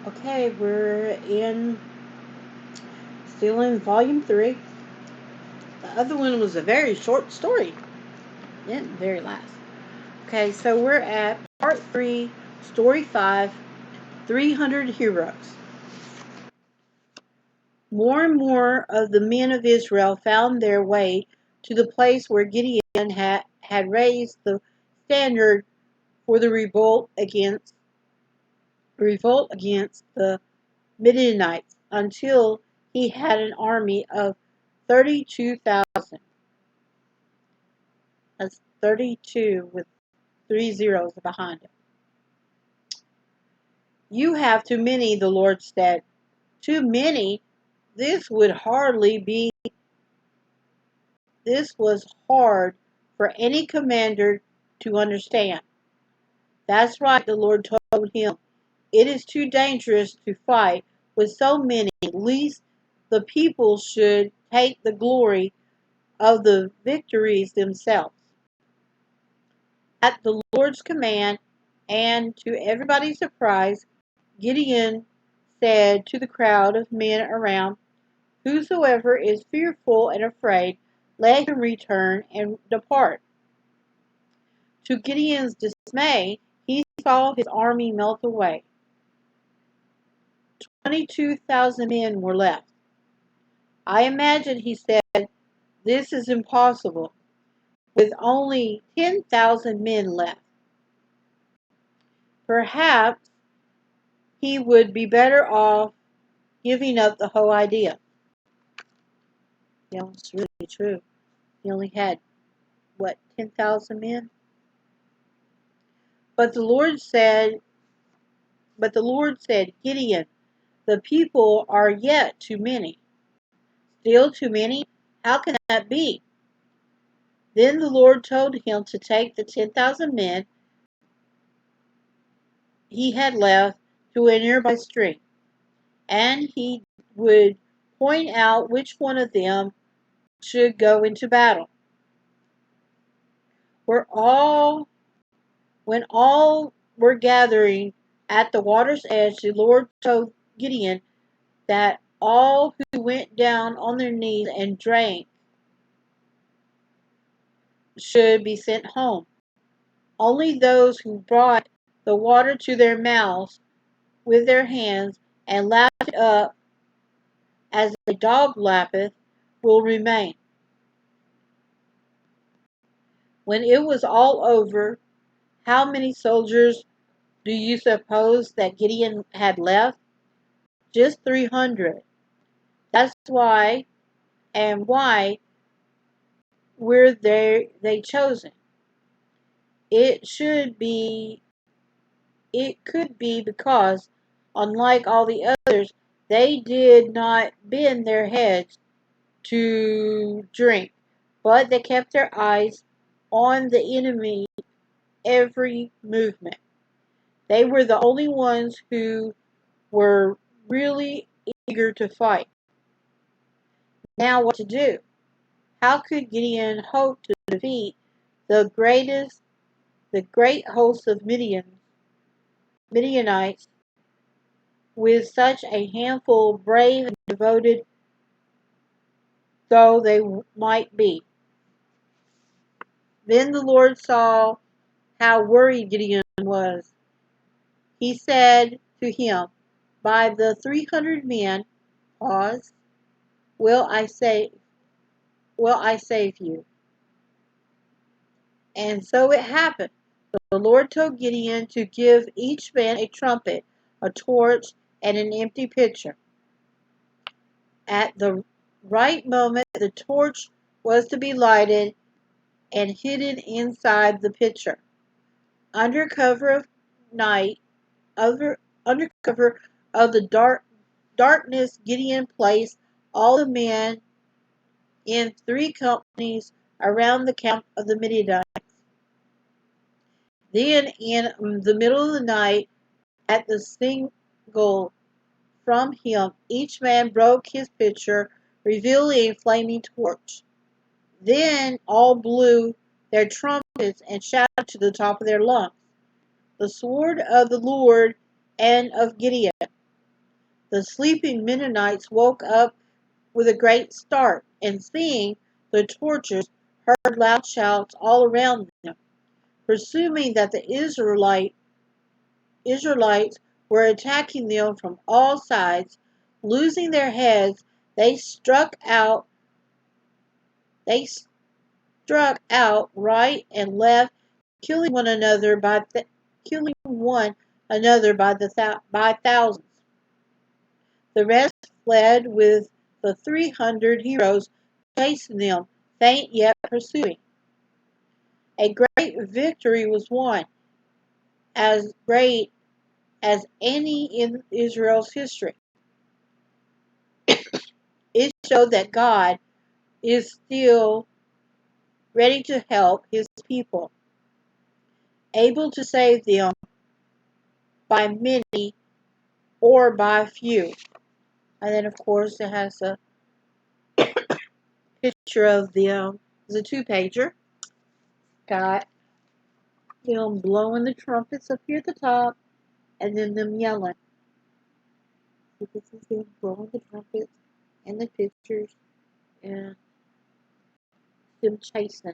Okay, still in volume 3. The other one was a very short story. Didn't very last. Okay, so we're at part 3, story 5, 300 heroes. More and more of the men of Israel found their way to the place where Gideon had raised the standard for the revolt against the Midianites until he had an army of 32,000. That's 32 with 3 zeros behind it. You have too many, the Lord said. Too many? This would hardly be. This was hard for any commander to understand. That's right, the Lord told him. It is too dangerous to fight with so many, lest the people should take the glory of the victories themselves. At the Lord's command, and to everybody's surprise, Gideon said to the crowd of men around, "Whosoever is fearful and afraid, let him return and depart." To Gideon's dismay, he saw his army melt away. 22,000 men were left. "I imagine," he said, "this is impossible, with only 10,000 men left. Perhaps he would be better off giving up the whole idea." Yeah, it's really true. He only had, 10,000 men? But the Lord said, "Gideon, the people are yet too many." "Still too many? How can that be?" Then the Lord told him to take the 10,000 men he had left to a nearby stream, and he would point out which one of them should go into battle. Where all When all were gathering at the water's edge, the Lord told Gideon that all who went down on their knees and drank should be sent home. Only those who brought the water to their mouths with their hands and lapped it up as a dog lappeth will remain. When it was all over, how many soldiers do you suppose that Gideon had left? Just 300. That's why, and why were they chosen? It should be it could be because, unlike all the others, they did not bend their heads to drink, but they kept their eyes on the enemy every movement. They were the only ones who were really eager to fight. Now what to do? How could Gideon hope to defeat the great host of Midianites with such a handful, brave and devoted though they might be? Then the Lord saw how worried Gideon was. He said to him, "By the 300 men, pause, will I save, will I save you?" And so it happened. The Lord told Gideon to give each man a trumpet, a torch, and an empty pitcher. At the right moment, the torch was to be lighted and hidden inside the pitcher. Under cover of night, under cover of the darkness, Gideon placed all the men in 3 companies around the camp of the Midianites. Then, in the middle of the night, at the signal from him, each man broke his pitcher, revealing a flaming torch. Then all blew their trumpets and shouted to the top of their lungs, "The sword of the Lord and of Gideon." The sleeping Mennonites woke up with a great start, and seeing the torches, heard loud shouts all around them. Presuming that the Israelites were attacking them from all sides, losing their heads, they struck out right and left, killing one another by thousands. The rest fled with the 300 heroes chasing them, faint yet pursuing. A great victory was won, as great as any in Israel's history. It showed that God is still ready to help his people, able to save them by many or by few. And then, of course, it has a picture of them. It's a two-pager. Got them blowing the trumpets up here at the top, and then them yelling. So this is them blowing the trumpets and the pictures, and them chasing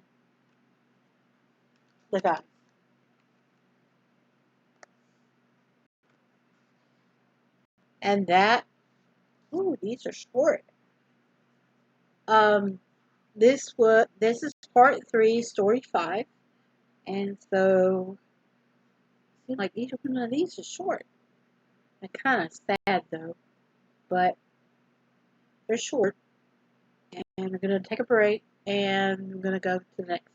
the guy. And that, ooh, these are short. Um, this is part 3, story 5, and so it seems like each one of these is short. And kind of sad though, but they're short. And we're gonna take a break, and I'm gonna go to the next